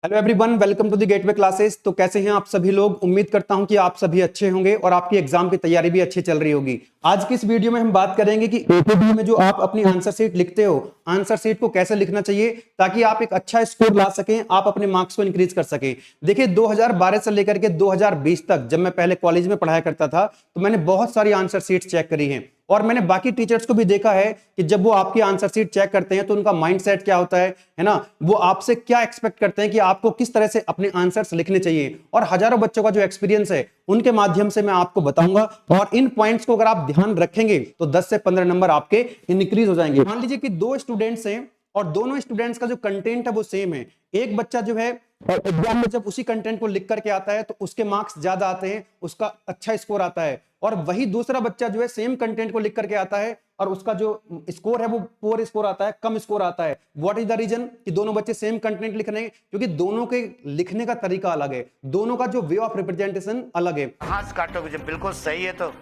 Hello everyone, welcome to the gateway classes. तो कैसे हैं आप सभी लोग। उम्मीद करता हूं कि आप सभी अच्छे होंगे और आपकी एग्जाम की तैयारी भी अच्छी चल रही होगी। आज की इस वीडियो में हम बात करेंगे कि एकेटी में जो आप अपनी आंसर शीट लिखते हो, आंसर शीट को कैसे लिखना चाहिए ताकि आप एक अच्छा स्कोर ला सकें, आप अपने मार्क्स को इंक्रीज कर सकें। देखिए 2012 से लेकर के 2020 तक जब मैं पहले कॉलेज में पढ़ाया करता था तो मैंने बहुत सारी आंसर शीट चेक करी हैं और मैंने बाकी टीचर्स को भी देखा है कि जब वो आपकी आंसर शीट चेक करते हैं तो उनका माइंडसेट क्या होता है ना, वो आपसे क्या एक्सपेक्ट करते हैं कि आपको किस तरह से अपने आंसर्स लिखने चाहिए। और हजारों बच्चों का जो एक्सपीरियंस है उनके माध्यम से मैं आपको बताऊंगा और इन पॉइंट्स को अगर आप ध्यान रखेंगे तो 10 से 15 नंबर आपके इंक्रीज हो जाएंगे। मान लीजिए कि दो स्टूडेंट्स हैं और दोनों स्टूडेंट्स का जो कंटेंट है वो सेम है। एक बच्चा जो है और एग्जाम में जब उसी कंटेंट को लिख करके आता है तो उसके मार्क्स ज्यादा आते हैं, उसका अच्छा स्कोर आता है। और वही दूसरा बच्चा जो है सेम कंटेंट को लिख करके आता है और उसका जो स्कोर है वो पुअर स्कोर आता है, कम स्कोर आता है। व्हाट इज द रीजन कि दोनों बच्चे सेम कंटेंट लिख रहे हैं? क्योंकि दोनों के लिखने का तरीका अलग है, दोनों का जो वे ऑफ रिप्रेजेंटेशन अलग है। घास काटोगे जब बिल्कुल सही है तो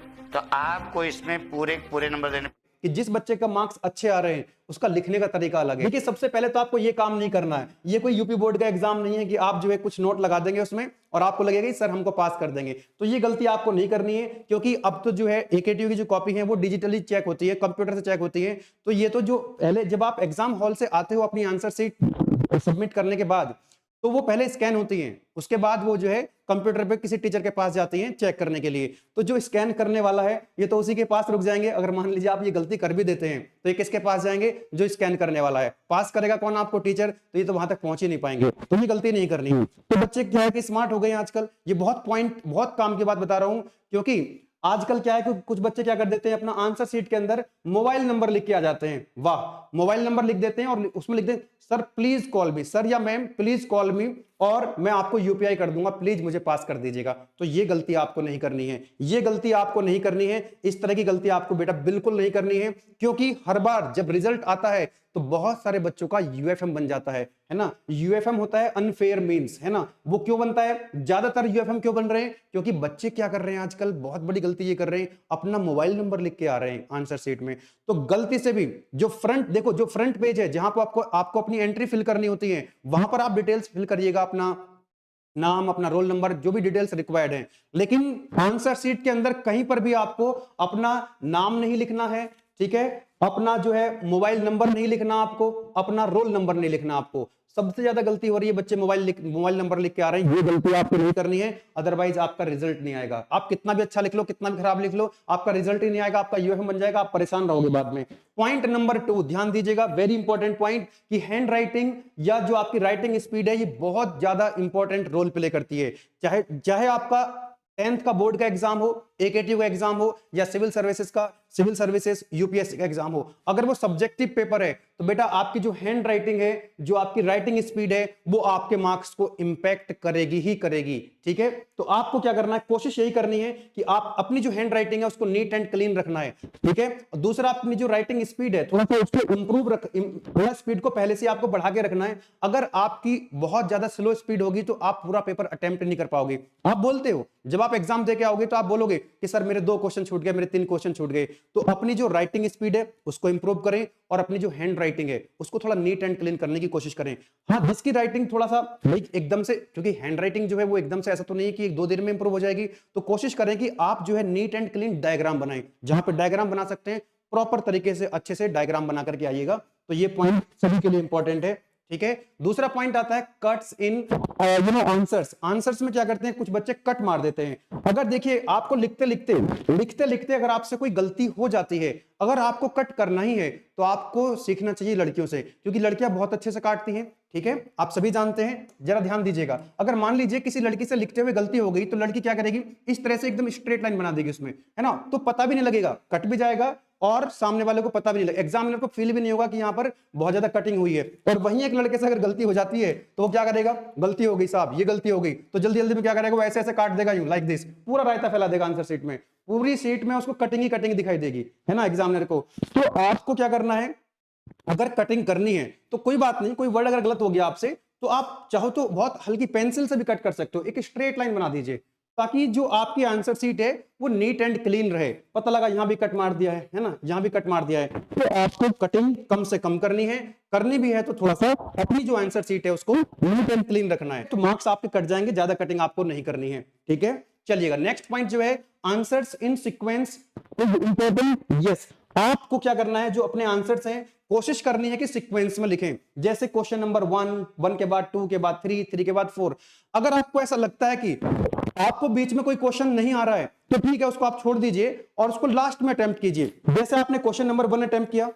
आपको इसमें पूरे पूरे नंबर देने। कि जिस बच्चे का मार्क्स अच्छे आ रहे हैं उसका लिखने का तरीका अलग है। देखिए सबसे पहले तो आपको ये काम नहीं करना है, ये कोई यूपी बोर्ड का एग्जाम नहीं है कि आप जो है कुछ नोट लगा देंगे उसमें और आपको लगेगा कि सर हमको पास कर देंगे। तो ये गलती आपको नहीं करनी है क्योंकि अब तो जो है एकेटीयू की जो कॉपी है वो डिजिटली चेक होती है, कंप्यूटर से चेक होती है। तो ये तो जो पहले जब आप एग्जाम हॉल से आते हो अपनी आंसर शीट सबमिट करने के बाद तो वो पहले स्कैन होती हैं, उसके बाद वो जो है कंप्यूटर पे किसी टीचर के पास जाती हैं चेक करने के लिए। तो जो स्कैन करने वाला है ये तो उसी के पास रुक जाएंगे। अगर मान लीजिए आप ये गलती कर भी देते हैं तो ये किसके पास जाएंगे? जो स्कैन करने वाला है। पास करेगा कौन? आपको टीचर। तो ये तो वहां तक पहुंच ही नहीं पाएंगे, तो ये गलती नहीं करनी। तो बच्चे क्या है कि स्मार्ट हो गए हैं आजकल। ये बहुत पॉइंट, बहुत काम की बात बता रहा हूं क्योंकि आजकल क्या है कि कुछ बच्चे क्या कर देते हैं अपना आंसर शीट के अंदर मोबाइल नंबर लिख के आ जाते हैं। वाह, मोबाइल नंबर लिख देते हैं और उसमें लिख दें sir please call me, sir या मैम प्लीज कॉल मी और मैं आपको यूपीआई कर दूंगा, प्लीज मुझे पास कर दीजिएगा। तो ये गलती आपको नहीं करनी है, ये गलती आपको नहीं करनी है। इस तरह की गलती आपको बेटा बिल्कुल नहीं करनी है क्योंकि हर बार जब रिजल्ट आता है तो बहुत सारे बच्चों का यूएफएम बन जाता है ना। यूएफएम होता है अनफेयर मींस, है ना। वो क्यों बनता है? ज्यादातर यूएफएम क्यों बन रहे हैं? क्योंकि बच्चे क्या कर रहे हैं आजकल, बहुत बड़ी गलती ये कर रहे हैं, अपना मोबाइल नंबर लिख के आ रहे हैं आंसर शीट में। तो गलती से भी जो फ्रंट देखो, जो फ्रंट पेज है जहां पर आपको अपनी एंट्री फिल करनी होती है वहां पर आप डिटेल्स फिल करिएगा, अपना नाम, अपना रोल नंबर, जो भी डिटेल्स रिक्वायर्ड है। लेकिन आंसर शीट के अंदर कहीं पर भी आपको अपना नाम नहीं लिखना है, ठीक है। अपना जो है मोबाइल नंबर नहीं लिखना आपको, अपना रोल नंबर नहीं लिखना आपको। सबसे ज्यादा गलती हो रही है, बच्चे मोबाइल नंबर लिख के आ रहे हैं। ये गलती आपको नहीं करनी है, अदरवाइज आपका रिजल्ट नहीं आएगा। आप कितना भी अच्छा लिख लो, कितना भी खराब लिख लो, आपका रिजल्ट ही नहीं आएगा, आपका यूएफएम बन जाएगा, आप परेशान रहोगे बाद में। पॉइंट नंबर 2 ध्यान दीजिएगा, वेरी इंपॉर्टेंट पॉइंट, कि हैंड राइटिंग या जो आपकी राइटिंग स्पीड है ये बहुत ज्यादा इंपॉर्टेंट रोल प्ले करती है। चाहे चाहे आपका 10th का बोर्ड का एग्जाम हो, एकेटीयू का एग्जाम हो या सिविल सर्विसेज यूपीएससी का एग्जाम हो, अगर वो सब्जेक्टिव पेपर है तो बेटा आपकी जो हैंड राइटिंग है, जो आपकी राइटिंग स्पीड है, वो आपके मार्क्स को इंपैक्ट करेगी ही करेगी, ठीक है। तो आपको क्या करना है, कोशिश यही करनी है कि आप अपनी जो हैंड राइटिंग है उसको नीट एंड क्लीन रखना है, ठीक है। और दूसरा, अपनी जो राइटिंग स्पीड है थोड़ा सा उसको इंप्रूव थोड़ा स्पीड को पहले से आपको बढ़ा के रखना है। अगर आपकी बहुत ज्यादा स्लो स्पीड होगी तो आप पूरा पेपर अटेम्प्ट नहीं कर पाओगे। आप बोलते हो जब आप एग्जाम देके आओगे तो आप बोलोगे कि सर मेरे 2 क्वेश्चन छूट गए, मेरे 3 क्वेश्चन छूट गए। तो अपनी जो राइटिंग स्पीड है उसको इंप्रूव करें और अपनी जो हैंड राइटिंग है उसको थोड़ा नीट एंड क्लीन करने की कोशिश करें। हाँ, जिसकी राइटिंग थोड़ा सा एकदम से, क्योंकि हैंड राइटिंग जो है वो एकदम से ऐसा तो नहीं है कि 1-2 दिन में इंप्रूव हो जाएगी। तो कोशिश करें कि आप जो है नीट एंड क्लीन डायग्राम बनाएं, जहां पर डायग्राम बना सकते हैं प्रॉपर तरीके से, अच्छे से डायग्राम बना करके आइएगा। तो ये पॉइंट सभी के लिए इंपॉर्टेंट है, ठीक है। दूसरा पॉइंट आता है कट्स इन आंसर्स। आंसर्स में क्या करते हैं, कुछ बच्चे कट मार देते हैं। अगर देखिए आपको लिखते लिखते अगर आपसे कोई गलती हो जाती है, अगर आपको कट करना ही है तो आपको सीखना चाहिए लड़कियों से, क्योंकि लड़कियां बहुत अच्छे से काटती हैं, ठीक है। आप सभी जानते हैं, जरा ध्यान दीजिएगा। अगर मान लीजिए किसी लड़की से लिखते हुए गलती हो गई तो लड़की क्या करेगी, इस तरह से एकदम स्ट्रेट लाइन बना देगी उसमें, है ना। तो पता भी नहीं लगेगा, कट भी जाएगा और सामने वाले को पता भी नहीं लगेगा, एग्जामिनर को फील भी नहीं होगा कि यहाँ पर बहुत ज्यादा कटिंग हुई है। और वहीं एक लड़के से अगर गलती हो जाती है तो वो क्या करेगा, गलती हो गई साहब, ये गलती हो गई, तो जल्दी जल्दी में क्या करेगा, वो ऐसे ऐसे काट देगा, यूं लाइक दिस, पूरा रायता फैला देगा आंसर शीट में, पूरी शीट में उसको कटिंग ही कटिंग दिखाई देगी, है ना, एग्जामिनर को। तो आपको क्या करना है, अगर कटिंग करनी है तो कोई बात नहीं, कोई वर्ड अगर गलत हो गया आपसे तो आप चाहो तो बहुत हल्की पेंसिल से भी कट कर सकते हो, एक स्ट्रेट लाइन बना दीजिए। ताकि जो आपकी आंसर शीट है वो नीट एंड क्लीन रहे। पता लगा यहाँ भी कट मार दिया है ना, यहाँ भी कट मार दिया है, तो आपको कटिंग कम से कम करनी है, करनी भी है तो थोड़ा सा अपनी जो आंसर शीट है उसको नीट एंड क्लीन रखना है, तो मार्क्स आपके कट जाएंगे, ज्यादा कटिंग आपको नहीं करनी है। ठीक है, चलिएगा नेक्स्ट पॉइंट जो है answers in sequence is important. Yes, आपको क्या करना है, जो अपने आंसर्स हैं कोशिश करनी है कि सीक्वेंस में लिखें। जैसे क्वेश्चन नंबर 1 के बाद 2 के बाद 3 के बाद 4। अगर आपको ऐसा लगता है कि आपको बीच में कोई क्वेश्चन नहीं आ रहा है तो ठीक है, उसको आप छोड़ दीजिए और उसको लास्ट में अटेम्प्ट कीजिए। जैसे आपने क्वेश्चन नंबर 1 अटेम्प्ट किया,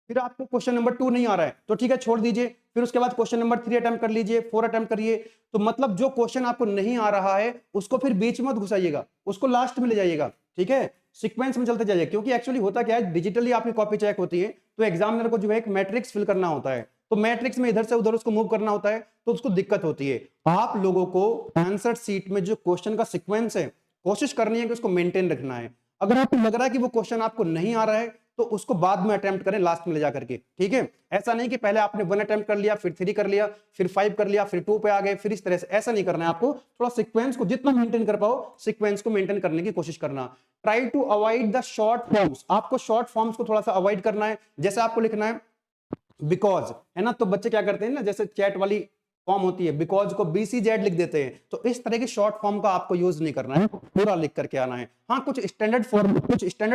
फिर आपको क्वेश्चन नंबर 2 नहीं आ रहा है तो ठीक है, छोड़ दीजिए, फिर उसके बाद क्वेश्चन नंबर 3 अटेम्प्ट कर लीजिए, 4 अटेम्प्ट करिए। तो मतलब जो क्वेश्चन आपको नहीं आ रहा है उसको फिर बीच में मत घुसाइएगा, उसको लास्ट में ले जाइएगा। ठीक है, सीक्वेंस में चलते जाइए, क्योंकि एक्चुअली होता क्या है, डिजिटली आपकी कॉपी चेक होती है तो एग्जामिनर को जो है एक मैट्रिक्स फिल करना होता है, तो मैट्रिक्स में इधर से उधर उसको मूव करना होता है, तो उसको दिक्कत होती है। आप लोगों को आंसर शीट में जो क्वेश्चन का सीक्वेंस है कोशिश करनी है कि उसको मेंटेन रखना है। अगर आपको लग रहा है कि वो क्वेश्चन आपको नहीं आ रहा है तो उसको बाद में अटेम्प्ट करें, लास्ट में ले जा करके। ठीक है, ऐसा नहीं कि पहले आपने 1 अटेम्प्ट कर लिया, फिर 3 कर लिया, फिर 5 कर लिया, फिर 2 पे आ गए, फिर इस तरह से ऐसा नहीं करना है। आपको थोड़ा सीक्वेंस को जितना मेंटेन कर पाओ, सीक्वेंस को मेंटेन करने की कोशिश करना। Try to avoid the short forms, आपको शॉर्ट फॉर्म्स को थोड़ा सा अवॉइड करना है। जैसे आपको लिखना है बिकॉज, है ना, तो बच्चे क्या करते हैं ना, जैसे चैट वाली फॉर्म होती है, बिकॉज को BCZ लिख देते हैं, तो इस तरह की शॉर्ट फॉर्म का आपको यूज नहीं करना है, पूरा लिख करके आना है। हाँ, कुछ स्टैंडर्ड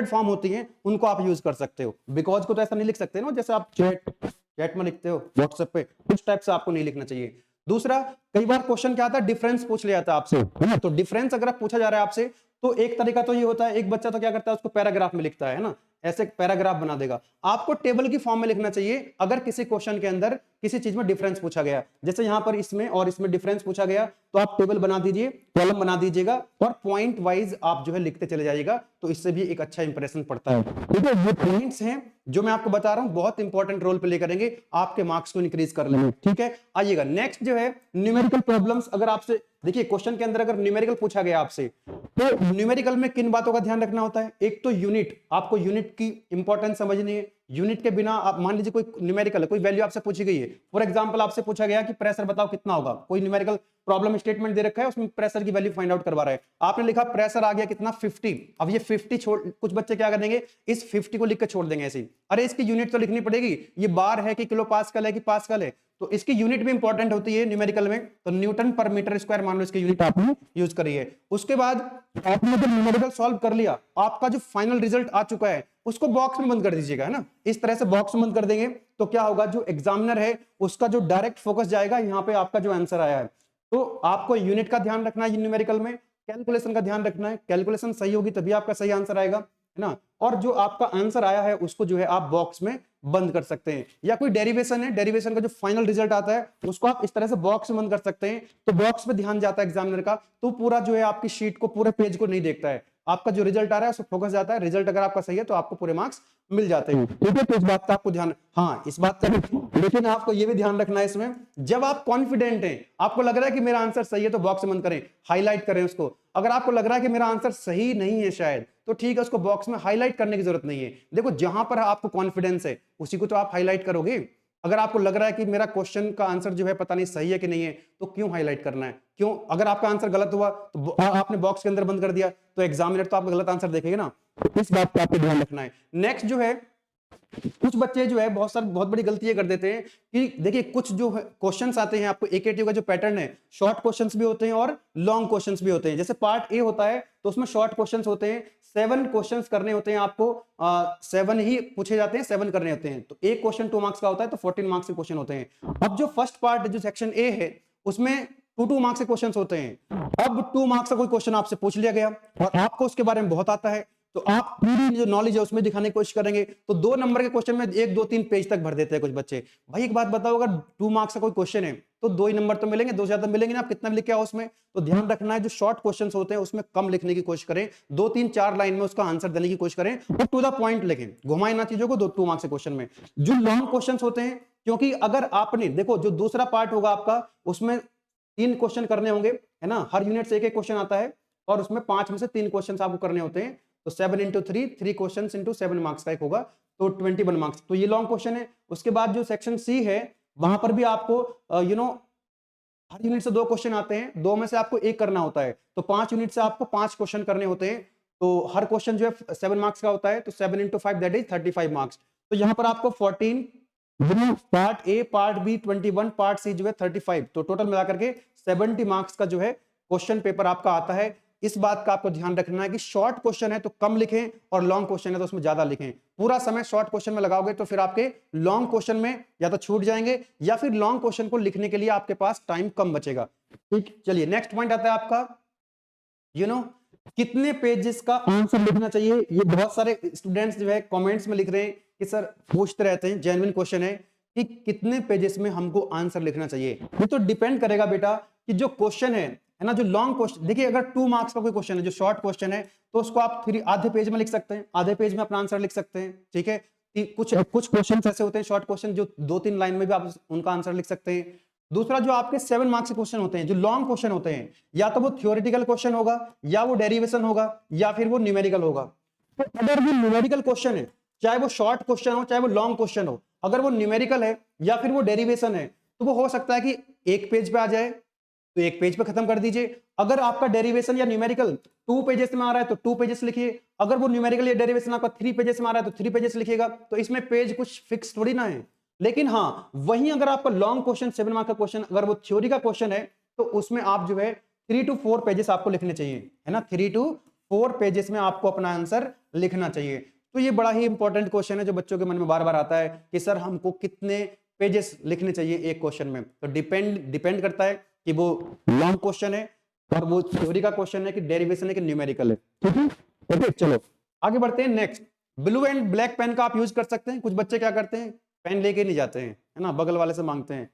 फॉर्म होती है उनको आप यूज कर सकते हो। बिकॉज को तो ऐसा नहीं लिख सकते ना, जैसे आप चैट में लिखते हो व्हाट्सएप पे, कुछ टाइप से आपको नहीं लिखना चाहिए। दूसरा, कई बार क्वेश्चन क्या आता है, डिफरेंस पूछ लिया जाता है आपसे, है ना, तो डिफरेंस अगर पूछा जा रहा है आपसे तो एक तरीका तो ये होता है, एक बच्चा तो क्या करता है उसको पैराग्राफ में लिखता है ना, ऐसे पैराग्राफ बना देगा। आपको टेबल की फॉर्म में लिखना चाहिए अगर किसी क्वेश्चन के अंदर किसी चीज में डिफरेंस पूछा गया, जैसे यहां पर इसमें और इसमें डिफरेंस पूछा गया, तो आप टेबल बना दीजिए, कॉलम बना दीजिएगा और पॉइंट वाइज आप जो है लिखते चले जाइएगा, तो इससे भी एक अच्छा इंप्रेशन पड़ता है। ठीक है, ये पॉइंट्स हैं जो मैं आपको बता रहा हूं, बहुत इंपॉर्टेंट रोल प्ले करेंगे, आपके मार्क्स को इंक्रीज कर लेंगे। ठीक है, आइएगा नेक्स्ट जो है न्यूमेरिकल प्रॉब्लम्स। अगर आपसे देखिए क्वेश्चन के अंदर अगर न्यूमेरिकल पूछा गया आपसे, तो न्यूमेरिकल में किन बातों का ध्यान रखना होता है। एक तो यूनिट, आपको यूनिट की इंपॉर्टेंस समझनी है। यूनिट के बिना आप मान लीजिए कोई न्यूमेरिकल कोई वैल्यू आपसे पूछी गई है, फॉर एग्जांपल आपसे पूछा गया कि प्रेशर बताओ कितना होगा, कोई न्यूमेरिकल प्रॉब्लम स्टेटमेंट दे रखा है, उसमें प्रेशर की वैल्यू फाइंड आउट करवा रहा है, आपने लिखा प्रेशर आ गया कितना 50। अब ये 50 छोड़, कुछ बच्चे क्या करेंगे, इस 50 को लिख के छोड़ देंगे ऐसे ही, अरे इसकी यूनिट तो लिखनी पड़ेगी, ये बार है कि किलो पास्कल है कि पास्कल है, तो इसकी यूनिट भी इंपॉर्टेंट होती है न्यूमेरिकल में, तो न्यूटन पर मीटर स्क्वायर मान लो इसकी यूनिट आपने यूज करी है। उसके बाद आपने जब न्यूमेरिकल सॉल्व कर लिया, आपका जो फाइनल रिजल्ट आ चुका है उसको बॉक्स में बंद कर दीजिएगा, है ना, इस तरह से बॉक्स में बंद कर देंगे, तो क्या होगा, जो एग्जामिनर है उसका जो डायरेक्ट फोकस जाएगा यहाँ पे आपका जो आंसर आया है। तो आपको यूनिट का ध्यान रखना है न्यूमेरिकल में, कैलकुलेशन का ध्यान रखना है, कैलकुलेशन सही होगी तभी आपका सही आंसर आएगा, है ना, और जो आपका आंसर आया है उसको जो है आप बॉक्स में बंद कर सकते हैं। या कोई डेरिवेशन है, डेरिवेशन का जो फाइनल रिजल्ट आता है उसको आप इस तरह से बॉक्स में बंद कर सकते हैं, तो बॉक्स पे ध्यान जाता है एग्जामिनर का, तो पूरा जो है आपकी शीट को, पूरे पेज को नहीं देखता है, आपका जो रिजल्ट आ रहा है उस पर फोकस जाता है। रिजल्ट अगर आपका सही है तो आपको पूरे मार्क्स मिल जाते हैं। ठीक है, तो इस बात का आपको ध्यान, हाँ इस बात का, लेकिन आपको ये भी ध्यान रखना है इसमें, जब आप कॉन्फिडेंट हैं, आपको लग रहा है कि मेरा आंसर सही है तो बॉक्स में बंद करें, हाईलाइट करें उसको। अगर आपको लग रहा है कि मेरा आंसर सही नहीं है शायद, तो ठीक है, उसको बॉक्स में हाईलाइट करने की जरूरत नहीं है। देखो जहां पर आपको कॉन्फिडेंस है उसी को तो आप हाईलाइट करोगे। अगर आपको लग रहा है कि मेरा क्वेश्चन का आंसर जो है पता नहीं सही है कि नहीं है, तो क्यों हाईलाइट करना है, क्यों, अगर आपका आंसर गलत हुआ तो आपने बॉक्स के अंदर बंद कर दिया, तो एग्जामिनर तो आपका गलत आंसर देखेगा ना, तो इस बात का आपको ध्यान रखना है। नेक्स्ट जो है, कुछ बच्चे जो है बहुत बड़ी गलती ये कर देते हैं कि देखिए कुछ जो क्वेश्चंस आते हैं आपको, एकेटीव का जो पैटर्न है, शॉर्ट क्वेश्चंस भी होते हैं और लॉन्ग क्वेश्चंस भी होते हैं। जैसे पार्ट ए होता है तो उसमें शॉर्ट क्वेश्चंस होते हैं, 7 क्वेश्चंस करने होते हैं आपको, 7 ही पूछे जाते हैं, 7 करने होते हैं, तो एक क्वेश्चन 2 मार्क्स का होता है, तो 14 मार्क्स के क्वेश्चन होते हैं। अब जो फर्स्ट पार्ट जो सेक्शन ए है उसमें 2 मार्क्स के क्वेश्चन होते हैं। अब 2 मार्क्स का कोई क्वेश्चन आपसे पूछ लिया गया और आपको उसके बारे में बहुत आता है, तो आप पूरी जो नॉलेज है उसमें दिखाने की कोशिश करेंगे, तो 2 नंबर के क्वेश्चन में 1, 2, 3 पेज तक भर देते हैं कुछ बच्चे। भाई एक बात बताओ, अगर 2 मार्क्स का कोई क्वेश्चन है तो 2 ही नंबर तो मिलेंगे, 2 से ज्यादा मिलेंगे ना, आप कितना भी लिख के आओ उसमें। तो ध्यान रखना है जो शॉर्ट क्वेश्चंस होते हैं उसमें कम लिखने की कोशिश करें, 2, 3, 4 लाइन में उसका आंसर देने की कोशिश करें और टू द पॉइंट लिखें, घुमाए ना चीजों को 2 मार्क्स के क्वेश्चन में। जो लॉन्ग क्वेश्चन होते हैं, क्योंकि अगर आपने देखो जो दूसरा पार्ट होगा आपका, उसमें 3 क्वेश्चन करने होंगे, है ना, हर यूनिट से एक क्वेश्चन आता है और उसमें 5 में से 3 क्वेश्चन आपको करने होते हैं, तो 7 into 3 क्वेश्चन इंटू 7 मार्क्स का एक होगा, तो 21 मार्क्स, तो ये लॉन्ग क्वेश्चन है। उसके बाद जो सेक्शन सी है वहां पर भी आपको हर यूनिट से 2 क्वेश्चन आते हैं, 2 में से आपको 1 करना होता है, तो 5 यूनिट से आपको 5 क्वेश्चन करने होते हैं। तो हर क्वेश्चन जो है 7 मार्क्स का होता है, तो 7 into 5 दैट इज 35 मार्क्स। तो यहाँ पर आपको 14 part A, part B 21, part C जो है 35, तो टोटल मिलाकर के 70 मार्क्स का जो है क्वेश्चन पेपर आपका आता है। इस बात का आपको ध्यान रखना है कि शॉर्ट क्वेश्चन है तो कम लिखें और लॉन्ग क्वेश्चन है तो उसमें ज्यादा लिखें। पूरा समय शॉर्ट क्वेश्चन में लगाओगे तो फिर आपके लॉन्ग क्वेश्चन में या तो छूट जाएंगे या फिर लॉन्ग क्वेश्चन को लिखने के लिए आपके पास टाइम कम बचेगा। ठीक, चलिए नेक्स्ट पॉइंट आता है आपका, कितने पेजेस का आंसर लिखना चाहिए। ये बहुत सारे स्टूडेंट्स जो है कमेंट्स में लिख रहे हैं कि सर, पूछते रहते हैं, जेन्युइन क्वेश्चन है कि कितने पेजेस में हमको आंसर लिखना चाहिए। ये तो डिपेंड करेगा बेटा कि जो क्वेश्चन है ना, जो लॉन्ग क्वेश्चन, देखिए अगर 2 मार्क्स का कोई क्वेश्चन है, जो शॉर्ट क्वेश्चन है, तो उसको आप आधे पेज में लिख सकते हैं, आधे पेज में अपना आंसर लिख सकते हैं। ठीक है, कुछ क्वेश्चन ऐसे होते हैं शॉर्ट क्वेश्चन जो 2-3 लाइन में भी आप उनका आंसर लिख सकते हैं। दूसरा, जो आपके 7 मार्क्स के क्वेश्चन होते हैं, जो लॉन्ग क्वेश्चन होते हैं, या तो वो थ्योरेटिकल क्वेश्चन होगा, या वो डेरिवेशन होगा, या फिर वो न्यूमेरिकल होगा। तो अगर वो न्यूमेरिकल क्वेश्चन है, चाहे वो शॉर्ट क्वेश्चन हो, चाहे वो लॉन्ग क्वेश्चन हो, अगर वो न्यूमेरिकल है या फिर वो डेरिवेशन है, तो वो हो सकता है कि 1 पेज पे आ जाए, तो 1 पेज पे खत्म कर दीजिए। अगर आपका डेरिवेशन या न्यूमेरिकल 2 पेजेस में आ रहा है तो 2 पेजेस लिखिए। अगर वो न्यूमेरिकल या डेरिवेशन आपका 3 पेजेस में आ रहा है तो 3 पेजेस लिखिएगा। तो इसमें पेज कुछ फिक्स थोड़ी ना है। लेकिन हाँ, वहीं अगर आपका लॉन्ग क्वेश्चन, 7 मार्क का क्वेश्चन, अगर वो थ्योरी का क्वेश्चन है, तो उसमें आप जो है 3 to 4 पेजेस आपको लिखने चाहिए, है ना। 3 to 4 पेजेस में आपको अपना आंसर लिखना चाहिए। तो ये बड़ा ही इंपॉर्टेंट क्वेश्चन है जो बच्चों के मन में बार बार आता है कि सर हमको कितने पेजेस लिखने चाहिए एक क्वेश्चन में। तो डिपेंड करता है कि वो लॉन्ग क्वेश्चन है और वो थ्योरी का क्वेश्चन है कि डेरिवेशन है कि न्यूमेरिकल है। ठीक है, ओके, चलो आगे बढ़ते हैं। Next, blue and black pen का आप यूज कर सकते हैं। कुछ बच्चे क्या करते हैं, पेन लेके नहीं जाते हैं, है ना, बगल वाले से मांगते हैं।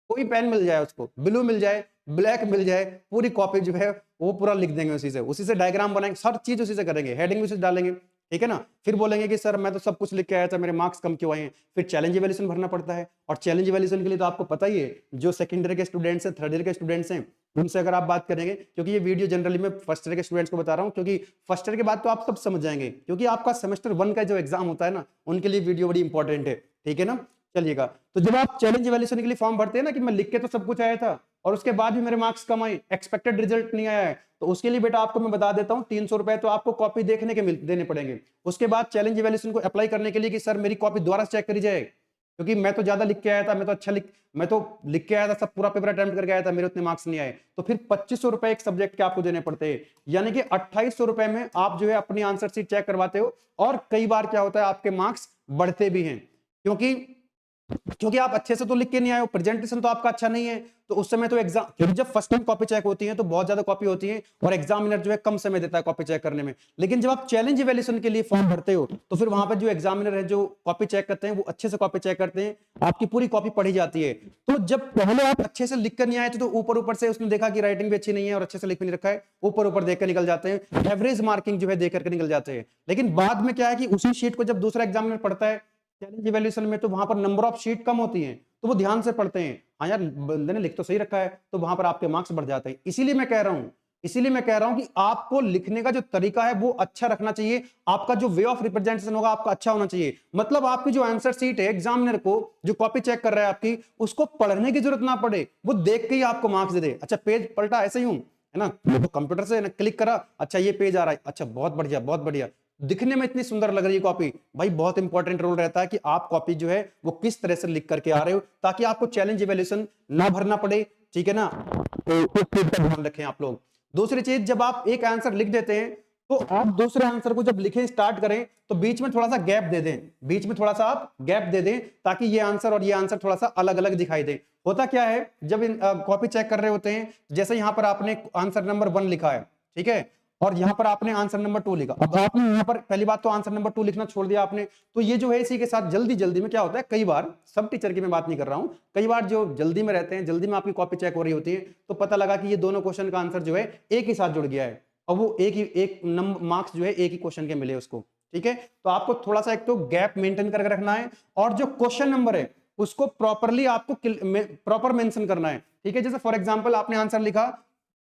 कोई पेन मिल जाए उसको, ब्लू मिल जाए, ब्लैक मिल जाए, पूरी कॉपी जो है वो पूरा लिख देंगे, उसी से डायग्राम बनाएंगे, हर चीज उसी से करेंगे, हेडिंग उसी से डालेंगे। ठीक है ना, फिर बोलेंगे कि सर मैं तो सब कुछ लिख के आया था, मेरे मार्क्स कम क्यों आए हैं। फिर चैलेंज इवैल्यूएशन भरना पड़ता है, और चैलेंज इवैल्यूएशन के लिए तो आपको पता ही है, जो सेकंड ईयर के स्टूडेंट्स हैं, थर्ड ईयर के स्टूडेंट्स हैं, उनसे अगर आप बात करेंगे, क्योंकि ये वीडियो जनरली मैं फर्स्ट ईयर के स्टूडेंट्स को बता रहा हूँ, क्योंकि फर्स्ट ईयर के बाद तो आप सब समझ जाएंगे, क्योंकि आपका सेमेस्टर 1 का जो एग्जाम होता है ना, उनके लिए वीडियो बड़ी इंपॉर्टेंट है। ठीक है ना, चलिएगा। तो जब आप चैलेंज इवैल्यूएशन के लिए फॉर्म भरते हैं ना, कि मैं लिख के तो सब कुछ आया था और उसके बाद भी मेरे मार्क्स कम आए, एक्सपेक्टेड रिजल्ट नहीं आया है, तो उसके लिए बेटा आपको मैं बता देता हूँ, 300 रुपए तो आपको कॉपी देखने के देने पड़ेंगे। उसके बाद चैलेंज इवैल्यूएशन को अप्लाई करने के लिए कि सर मेरी कॉपी दोबारा चेक करी जाए, क्योंकि मैं तो ज्यादा लिख के आया था, मैं तो लिख के आया था, सब पूरा पेपर अटेम्प्ट करके आया था, मेरे उतने मार्क्स नहीं आए, तो फिर 2500 रुपए एक सब्जेक्ट के आपको देने पड़ते हैं। यानी कि 2800 रुपए में आप जो है अपनी आंसर शीट चेक करवाते हो, और कई बार क्या होता है आपके मार्क्स बढ़ते भी हैं, क्योंकि आप अच्छे से तो लिख के नहीं आए हो, प्रेजेंटेशन तो आपका अच्छा नहीं है, तो उस समय तो एग्जाम, क्योंकि जब फर्स्ट टाइम कॉपी चेक होती है तो बहुत ज्यादा कॉपी होती है और एग्जामिनर जो है कम समय देता है कॉपी चेक करने में। लेकिन जब आप चैलेंज इवैल्यूएशन के लिए फॉर्म भरते हो तो फिर वहां पर जो एग्जामिनर है, जो कॉपी चेक करते हैं, वो अच्छे से कॉपी चेक करते हैं, आपकी पूरी कॉपी पढ़ी जाती है। तो जब पहले आप अच्छे से लिख कर नहीं आए थे, तो ऊपर से उसने देखा कि राइटिंग भी अच्छी नहीं है और अच्छे से लिख भी नहीं रखा है, ऊपर देख कर निकल जाते हैं, एवरेज मार्किंग जो है देख करके निकल जाते हैं। लेकिन बाद में क्या है कि उसी शीट को जब दूसरा एग्जामिनर पढ़ता है चैलेंज इवैल्यूएशन में, तो वहां पर नंबर ऑफ शीट कम होती हैं, तो वो ध्यान से पढ़ते हैं, हाँ यार बंदे ने लिख तो सही रखा है, तो वहां पर आपके मार्क्स बढ़ जाते हैं। इसीलिए मैं कह रहा हूं कि आपको लिखने का जो तरीका है वो अच्छा रखना चाहिए, आपका जो वे ऑफ रिप्रेजेंटेशन होगा आपका अच्छा होना चाहिए। मतलब आपकी जो आंसर शीट है, एग्जामिनर को जो कॉपी चेक कर रहा है आपकी, उसको पढ़ने की जरूरत ना पड़े, वो देख के ही आपको मार्क्स दे दे। अच्छा पेज पलटा ऐसे ही हूं, है ना, तो कंप्यूटर से क्लिक करा, अच्छा ये पेज आ रहा है, अच्छा बहुत बढ़िया बहुत बढ़िया, दिखने में इतनी सुंदर लग रही है कॉपी। भाई बहुत इंपॉर्टेंट रोल रहता है कि आप कॉपी जो है वो किस तरह से लिख करके आ रहे हो, ताकि आपको चैलेंज इवैल्यूएशन ना भरना पड़े। ठीक है ना, तो उस चीज का ध्यान रखें आप लोग। दूसरी चीज, जब आप एक आंसर लिख देते हैं तो आप दूसरे आंसर को जब लिखें स्टार्ट करें तो बीच में थोड़ा सा गैप दे दें, बीच में थोड़ा सा आप गैप दे दें, ताकि ये आंसर और ये आंसर थोड़ा सा अलग अलग दिखाई दे। होता क्या है, जब कॉपी चेक कर रहे होते हैं, जैसे यहां पर आपने आंसर नंबर 1 लिखा है, ठीक है, और यहां पर आपने आंसर नंबर 2 लिखा, अब आपने यहां पर पहली बात तो आंसर नंबर 2 लिखना छोड़ दिया आपने, तो ये जो है इसी के साथ जल्दी में क्या होता है, कई बार, सब टीचर की मैं बात नहीं कर रहा हूं, कई बार जो जल्दी में रहते हैं, जल्दी में आपकी कॉपी चेक हो रही होती है, तो पता लगा कि ये दोनों क्वेश्चन का आंसर जो है एक ही साथ जुड़ गया है, और वो एक नंबर मार्क्स जो है एक ही क्वेश्चन के मिले उसको। ठीक है, तो आपको थोड़ा सा एक तो गैप मेंटेन करके रखना है, और जो क्वेश्चन नंबर है उसको प्रॉपरली आपको प्रॉपर मेंशन करना है। ठीक है, जैसे फॉर एग्जांपल आपने आंसर लिखा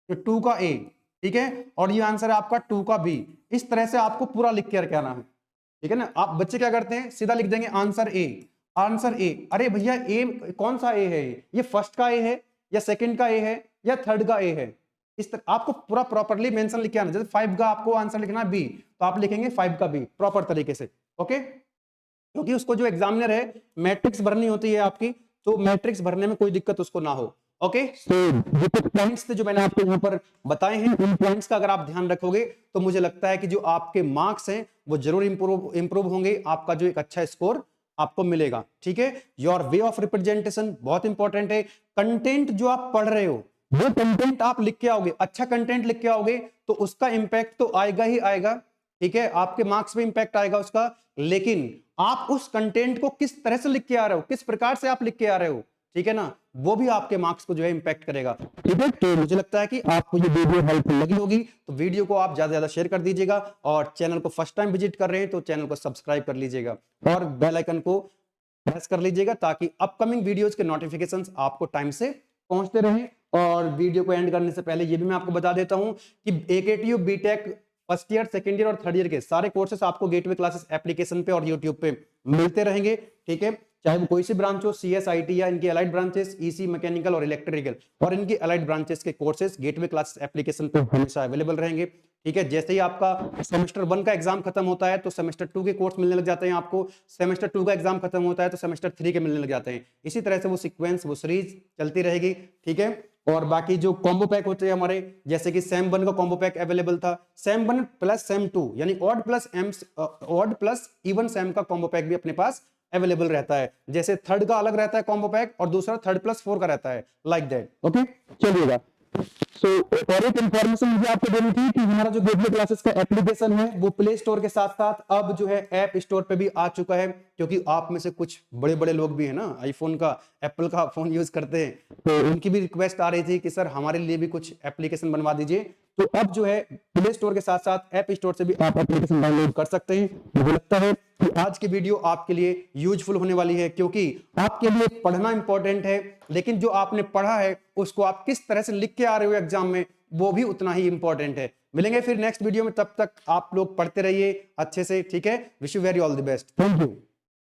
2 का ए, ठीक है, और ये आंसर है आपका 2 का बी, इस तरह से आपको पूरा लिख के आना है। ठीक है ना, आप बच्चे क्या करते हैं, सीधा लिख देंगे आंसर ए, आंसर ए, अरे भैया ए कौन सा ए है, ये फर्स्ट का ए है या सेकंड का ए है या थर्ड का ए है। इस तरह आपको पूरा प्रॉपरली मेंशन लिख के आना। जैसे 5 का आपको आंसर लिखना है बी, तो आप लिखेंगे 5 का बी प्रॉपर तरीके से। ओके, क्योंकि उसको जो एग्जामिनर है मैट्रिक्स भरनी होती है आपकी, तो मैट्रिक्स भरने में कोई दिक्कत उसको ना हो। ओके, जो कुछ पॉइंट्स थे जो मैंने आपको यहाँ पर बताए हैं, उन पॉइंट्स का अगर आप ध्यान रखोगे तो मुझे लगता है कि जो आपके मार्क्स हैं वो जरूर इंप्रूव होंगे, आपका जो एक अच्छा स्कोर आपको मिलेगा। ठीक है, योर वे ऑफ रिप्रेजेंटेशन बहुत इंपॉर्टेंट है। कंटेंट जो आप पढ़ रहे हो वो कंटेंट आप लिख के आओगे, अच्छा कंटेंट लिख के आओगे तो उसका इंपैक्ट तो आएगा ही आएगा। ठीक है, आपके मार्क्स पे इंपैक्ट आएगा उसका, लेकिन आप उस कंटेंट को किस तरह से लिख के आ रहे हो, किस प्रकार से आप लिख के आ रहे हो, ठीक है ना, वो भी आपके मार्क्स को जो है इंपैक्ट करेगा। ठीक है, तो मुझे लगता है कि आपको ये वीडियो हेल्पफुल लगी होगी, तो वीडियो को आप ज्यादा से ज्यादा शेयर कर दीजिएगा, और चैनल को फर्स्ट टाइम विजिट कर रहे हैं तो चैनल को सब्सक्राइब कर लीजिएगा और बेल आइकन को प्रेस कर लीजिएगा, ताकि अपकमिंग वीडियोस के नोटिफिकेशंस आपको टाइम से पहुंचते रहें। और वीडियो को एंड करने से पहले ये भी मैं आपको बता देता हूं कि AKTU B Tech first year, second year और थर्ड ईयर के सारे कोर्सेस आपको गेटवे क्लासेस एप्लीकेशन पे और यूट्यूब पे मिलते रहेंगे। ठीक है, चाहे वो कोई सी ब्रांच हो, CS, IT या इनकी अलाइड ब्रांचेस, EC, मैकेनिकल और इलेक्ट्रिकल और इनकी अलाइड ब्रांचेस के कोर्सेस गेटवे क्लासेस एप्लीकेशन पे हमेशा अवेलेबल रहेंगे। ठीक है, जैसे ही आपका सेमेस्टर 1 का एग्जाम खत्म होता है तो सेमेस्टर 2 के कोर्स मिलने लग जाते हैं आपको, सेमेस्टर 2 का एग्जाम खत्म होता है तो सेमेस्टर 3 के मिलने लग जाते हैं। इसी तरह से वो सीक्वेंस, वो सीरीज चलती रहेगी। ठीक है, और बाकी जो कॉम्बो पैक होते हैं हमारे, जैसे कि सेम 1 का कॉम्बो पैक अवेलेबल था, सेम 1 प्लस सेम 2 यानी ऑड प्लस इवन सेम का कॉम्बो पैक भी अपने पास अवेलेबल रहता है। जैसे थर्ड का अलग रहता है कॉम्बो पैक और दूसरा 3+4 का रहता है, लाइक दैट। ओके, चलिएगा। सो और एक इंफॉर्मेशन मुझे आपको देनी थी कि हमारा जो गेटवे क्लासेस का एप्लीकेशन है वो प्ले स्टोर के साथ साथ अब जो है ऐप स्टोर पे भी आ चुका है, क्योंकि आप में से कुछ बड़े बड़े लोग भी है ना आईफोन का, एप्पल का फोन यूज करते हैं, तो उनकी भी रिक्वेस्ट आ रही थी कि सर हमारे लिए भी कुछ एप्लीकेशन बनवा दीजिए। तो अब जो है प्ले स्टोर के साथ साथ ऐप स्टोर से भी आप एप्लीकेशन डाउनलोड कर सकते हैं। मुझे लगता है कि आज की वीडियो आपके लिए यूजफुल होने वाली है, क्योंकि आपके लिए पढ़ना इंपॉर्टेंट है, लेकिन जो आपने पढ़ा है उसको आप किस तरह से लिख के आ रहे हो एग्जाम में, वो भी उतना ही इंपॉर्टेंट है। मिलेंगे फिर नेक्स्ट वीडियो में, तब तक आप लोग पढ़ते रहिए अच्छे से। ठीक है, wish you very all the best, thank you.